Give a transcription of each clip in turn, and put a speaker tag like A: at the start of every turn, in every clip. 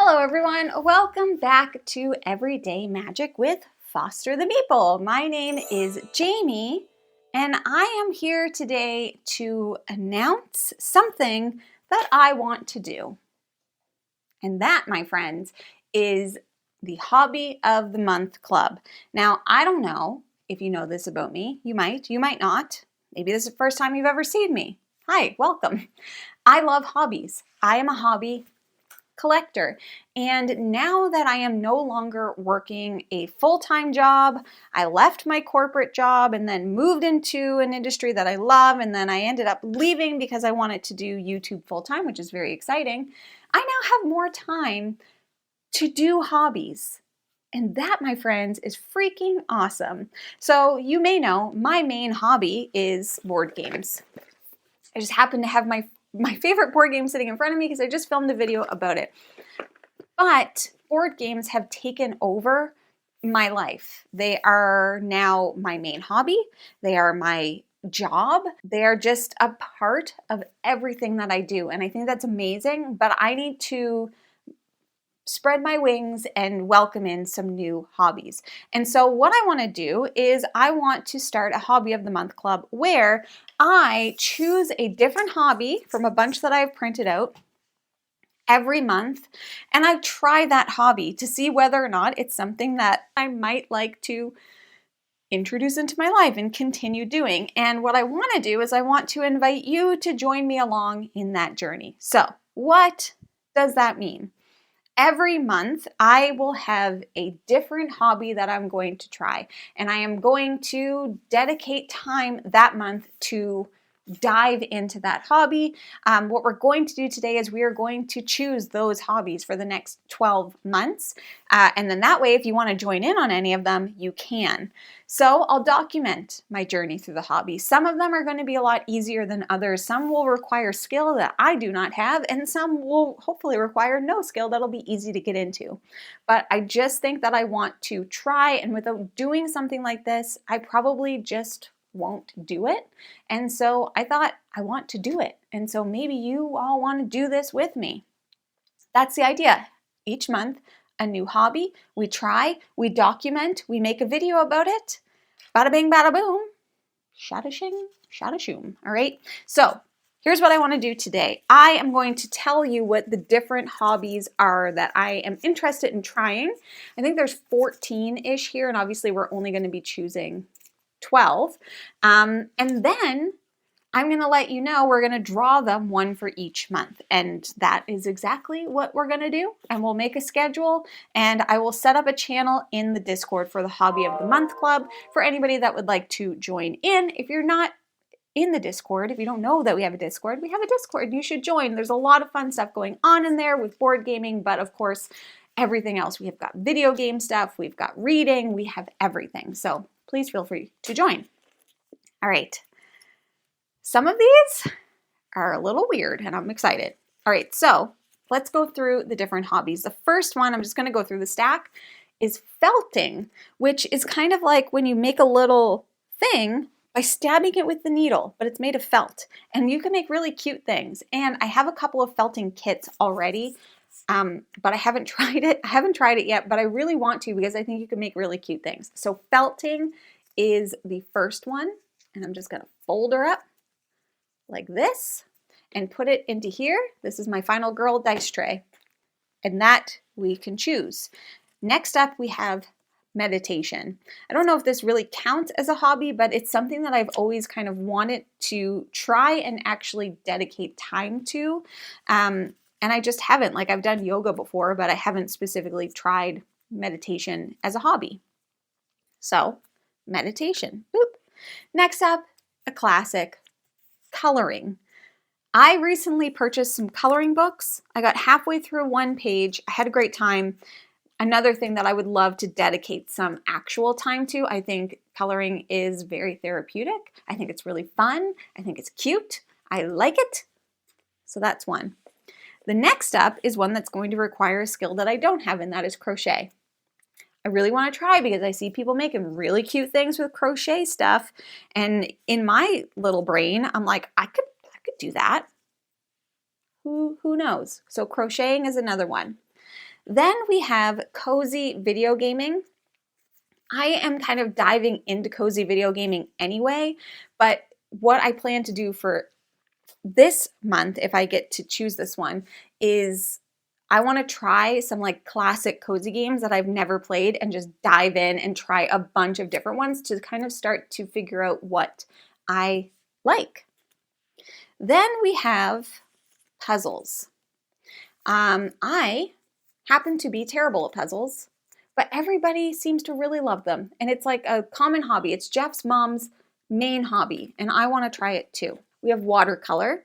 A: Hello everyone, welcome back to Everyday Magic with Foster the Meeple. My name is Jamie and I am here today to announce something that I want to do. And that, my friends, is the Hobby of the Month Club. Now, I don't know if you know this about me. You might not. Maybe this is the first time you've ever seen me. Hi, welcome. I love hobbies. I am a hobby collector. And now that I am no longer working a full-time job, I left my corporate job and then moved into an industry that I love, and then I ended up leaving because I wanted to do YouTube full-time, which is very exciting. I now have more time to do hobbies. And that, my friends, is freaking awesome. So you may know my main hobby is board games. I just happen to have my favorite board game sitting in front of me because I just filmed a video about it. But board games have taken over my life. They are now my main hobby. They are my job. They are just a part of everything that I do. And I think that's amazing, but I need to spread my wings and welcome in some new hobbies. And so what I want to do is I want to start a Hobby of the Month Club where I choose a different hobby from a bunch that I've printed out every month, and I try that hobby to see whether or not it's something that I might like to introduce into my life and continue doing. And what I want to do is I want to invite you to join me along in that journey. So what does that mean? Every month, I will have a different hobby that I'm going to try, and I am going to dedicate time that month to dive into that hobby. What we're going to do today is we are going to choose those hobbies for the next 12 months. And then that way, if you want to join in on any of them, you can. So I'll document my journey through the hobby. Some of them are going to be a lot easier than others. Some will require skill that I do not have, and some will hopefully require no skill that'll be easy to get into. But I just think that I want to try, and without doing something like this, I probably just won't do it. And so I thought I want to do it. And so maybe you all want to do this with me. That's the idea. Each month, a new hobby. We try, we document, we make a video about it. Bada bing, bada boom. Shada shing, shada shoom. All right. So here's what I want to do today. I am going to tell you what the different hobbies are that I am interested in trying. I think there's 14-ish here, and obviously we're only going to be choosing 12. And then I'm going to let you know we're going to draw them one for each month. And that is exactly what we're going to do. And we'll make a schedule, and I will set up a channel in the Discord for the Hobby of the Month Club for anybody that would like to join in. If you're not in the Discord, if you don't know that we have a Discord, we have a Discord. You should join. There's a lot of fun stuff going on in there with board gaming, but of course, everything else. We have got video game stuff, we've got reading, we have everything. So please feel free to join. All right. Some of these are a little weird, and I'm excited. All right, so let's go through the different hobbies. The first one, I'm just going to go through the stack, is felting, which is kind of like when you make a little thing by stabbing it with the needle, but it's made of felt. And you can make really cute things. And I have a couple of felting kits already, but I haven't tried it. I haven't tried it yet, but I really want to because I think you can make really cute things. So felting is the first one, and I'm just going to fold her up like this and put it into here. This is my Final Girl dice tray, and that we can choose. Next up, we have meditation. I don't know if this really counts as a hobby, but it's something that I've always kind of wanted to try and actually dedicate time to. And I just haven't. Like, I've done yoga before, but I haven't specifically tried meditation as a hobby. So, meditation. Boop. Next up, a classic, coloring. I recently purchased some coloring books. I got halfway through one page. I had a great time. Another thing that I would love to dedicate some actual time to, I think coloring is very therapeutic. I think it's really fun. I think it's cute. I like it. So that's one. The next up is one that's going to require a skill that I don't have, and that is crochet. I really want to try because I see people making really cute things with crochet stuff. And in my little brain, I'm like, I could do that. Who knows? So crocheting is another one. Then we have cozy video gaming. I am kind of diving into cozy video gaming anyway, but what I plan to do for this month, if I get to choose this one, is I want to try some like classic cozy games that I've never played and just dive in and try a bunch of different ones to kind of start to figure out what I like. Then we have puzzles. I happen to be terrible at puzzles, but everybody seems to really love them. And it's like a common hobby. It's Jeff's mom's main hobby, and I want to try it too. We have watercolor.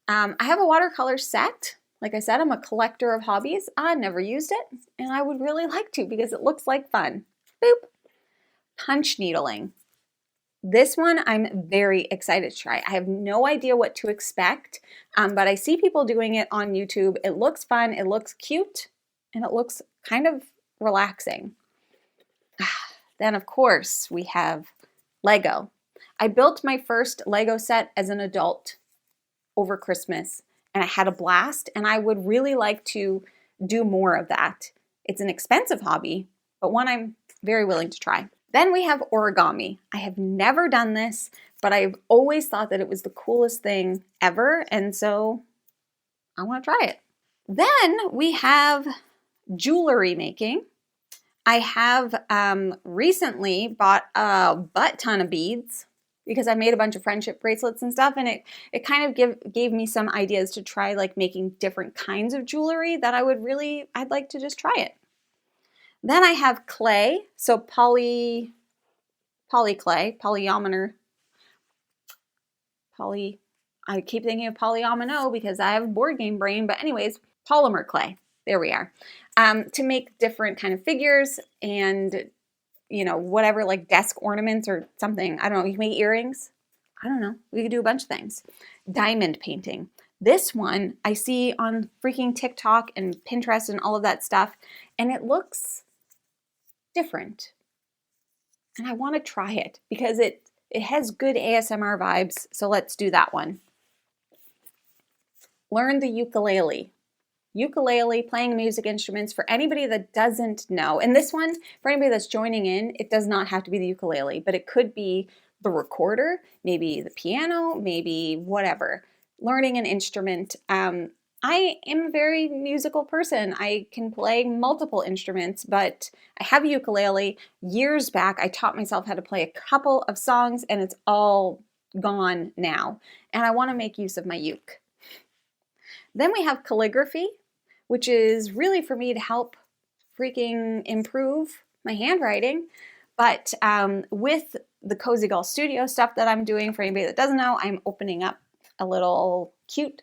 A: I have a watercolor set. Like I said, I'm a collector of hobbies. I never used it, and I would really like to because it looks like fun. Boop. Punch needling. This one I'm very excited to try. I have no idea what to expect, but I see people doing it on YouTube. It looks fun, it looks cute, and it looks kind of relaxing. Then, of course, we have Lego. I built my first Lego set as an adult over Christmas, and I had a blast, and I would really like to do more of that. It's an expensive hobby, but one I'm very willing to try. Then we have origami. I have never done this, but I've always thought that it was the coolest thing ever, and so I want to try it. Then we have jewelry making. I have recently bought a butt ton of beads because I made a bunch of friendship bracelets and stuff, and it kind of gave me some ideas to try like making different kinds of jewelry that I'd like to just try it. Then I have clay, so poly clay, I keep thinking of polyomino because I have a board game brain, but anyways, polymer clay. There we are. To make different kind of figures and, whatever, like desk ornaments or something. I don't know, you can make earrings. I don't know. We could do a bunch of things. Diamond painting. This one I see on freaking TikTok and Pinterest and all of that stuff, and it looks different. And I want to try it because it has good ASMR vibes, so let's do that one. Learn the ukulele. Ukulele, playing music instruments, for anybody that doesn't know. And this one, for anybody that's joining in, it does not have to be the ukulele, but it could be the recorder, maybe the piano, maybe whatever. Learning an instrument. I am a very musical person. I can play multiple instruments, but I have a ukulele. Years back, I taught myself how to play a couple of songs, and it's all gone now. And I want to make use of my uke. Then we have calligraphy, which is really for me to help freaking improve my handwriting. But with the Cozy Girl Studio stuff that I'm doing, for anybody that doesn't know, I'm opening up a little cute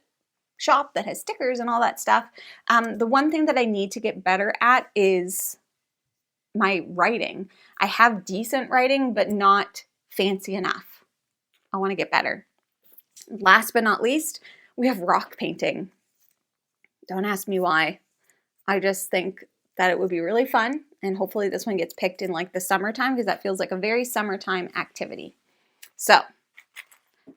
A: shop that has stickers and all that stuff. The one thing that I need to get better at is my writing. I have decent writing, but not fancy enough. I want to get better. Last but not least, we have rock painting. Don't ask me why. I just think that it would be really fun, and hopefully this one gets picked in like the summertime because that feels like a very summertime activity. So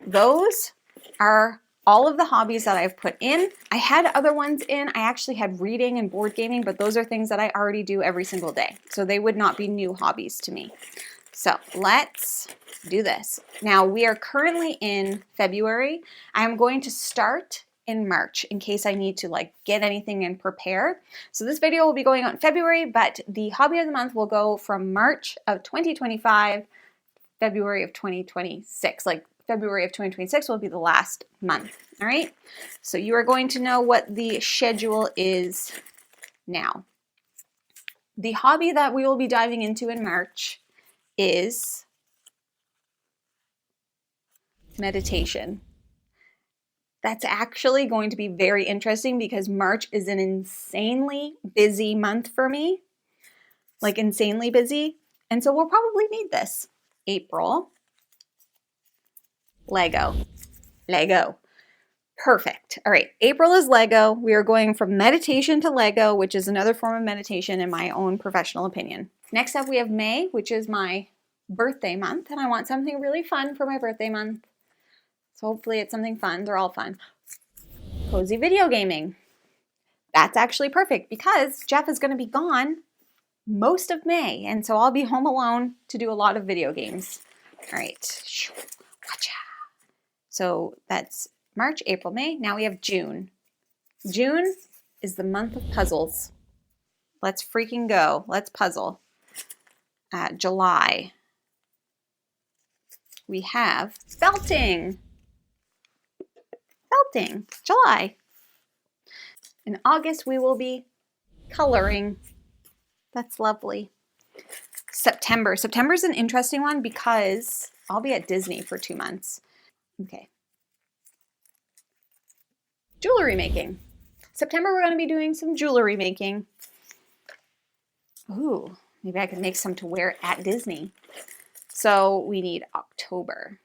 A: those are all of the hobbies that I've put in. I had other ones in. I actually had reading and board gaming, but those are things that I already do every single day. So they would not be new hobbies to me. So let's do this. Now we are currently in February. I'm going to start in March in case I need to like get anything and prepare. So this video will be going out in February, but the hobby of the month will go from March of 2025, February of 2026. Like February of 2026 will be the last month. All right. So you are going to know what the schedule is now. The hobby that we will be diving into in March is meditation. That's actually going to be very interesting because March is an insanely busy month for me, like insanely busy. And so we'll probably need this. April, Lego. Perfect. All right, April is Lego. We are going from meditation to Lego, which is another form of meditation in my own professional opinion. Next up, we have May, which is my birthday month, and I want something really fun for my birthday month. So hopefully it's something fun. They're all fun. Cozy video gaming. that's actually perfect because Jeff is going to be gone most of May, and so I'll be home alone to do a lot of video games. All right. So that's March, April, May. Now we have June. June is the month of puzzles. Let's freaking go. Let's puzzle. July. We have felting. Felting. July. In August, we will be coloring. That's lovely. September. September is an interesting one because I'll be at Disney for 2 months. Okay. Jewelry making. September, we're going to be doing some jewelry making. Ooh, maybe I could make some to wear at Disney. So we need October.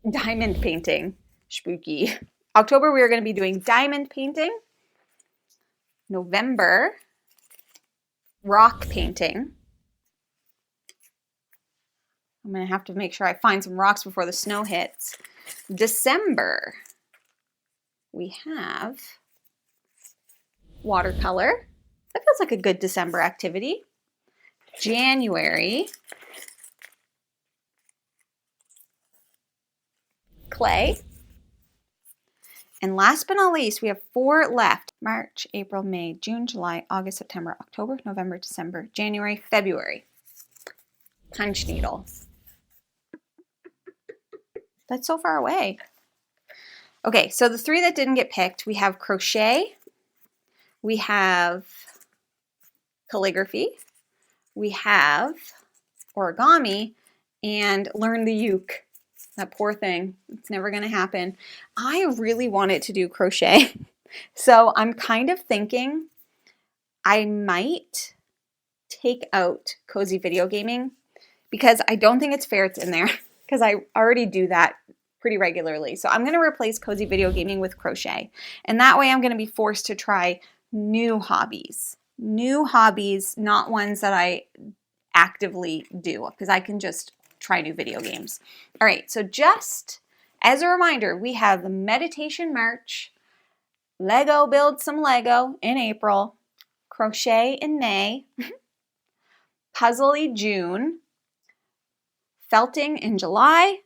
A: Diamond painting. Spooky. October, we are going to be doing diamond painting. November, rock painting. I'm going to have to make sure I find some rocks before the snow hits. December, we have watercolor. That feels like a good December activity. January, clay. And last but not least, we have 4 left. March, April, May, June, July, August, September, October, November, December, January, February. Punch needle. That's so far away. Okay, so the 3 that didn't get picked, we have crochet, we have calligraphy, we have origami, and learn the uke. That poor thing. It's never going to happen. I really wanted to do crochet. So I'm kind of thinking I might take out cozy video gaming because I don't think it's fair it's in there because I already do that pretty regularly. So I'm going to replace cozy video gaming with crochet. And that way I'm going to be forced to try new hobbies. New hobbies, not ones that I actively do because I can just try new video games. All right, so just as a reminder, we have the Meditation March, Lego Build Some Lego in April, Crochet in May, Puzzle-y June, Felting in July,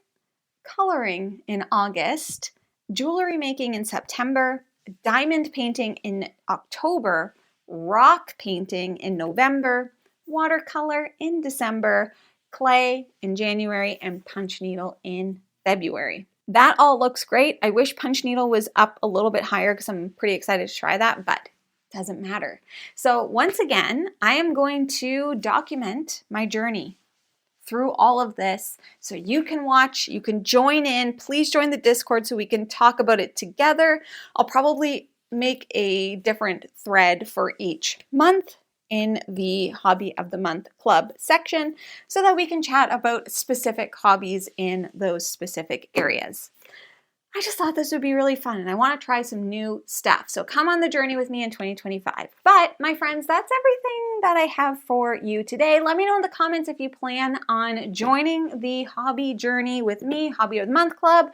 A: Coloring in August, Jewelry making in September, Diamond painting in October, Rock painting in November, Watercolor in December, Clay in January, and punch needle in February. That all looks great. I wish punch needle was up a little bit higher because I'm pretty excited to try that, but it doesn't matter. So once again, I am going to document my journey through all of this so you can watch, you can join in. Please join the Discord so we can talk about it together. I'll probably make a different thread for each month in the Hobby of the Month Club section so that we can chat about specific hobbies in those specific areas. I just thought this would be really fun and I want to try some new stuff. So come on the journey with me in 2025. But my friends, that's everything that I have for you today. Let me know in the comments if you plan on joining the hobby journey with me, Hobby of the Month Club.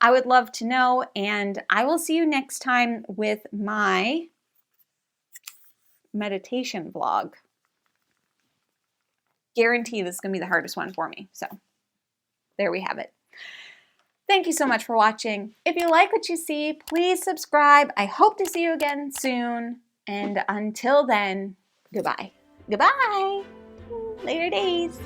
A: I would love to know, and I will see you next time with my meditation vlog. Guarantee this is going to be the hardest one for me. So there we have it. Thank you so much for watching. If you like what you see, please subscribe. I hope to see you again soon. And until then, goodbye. Goodbye. Later days.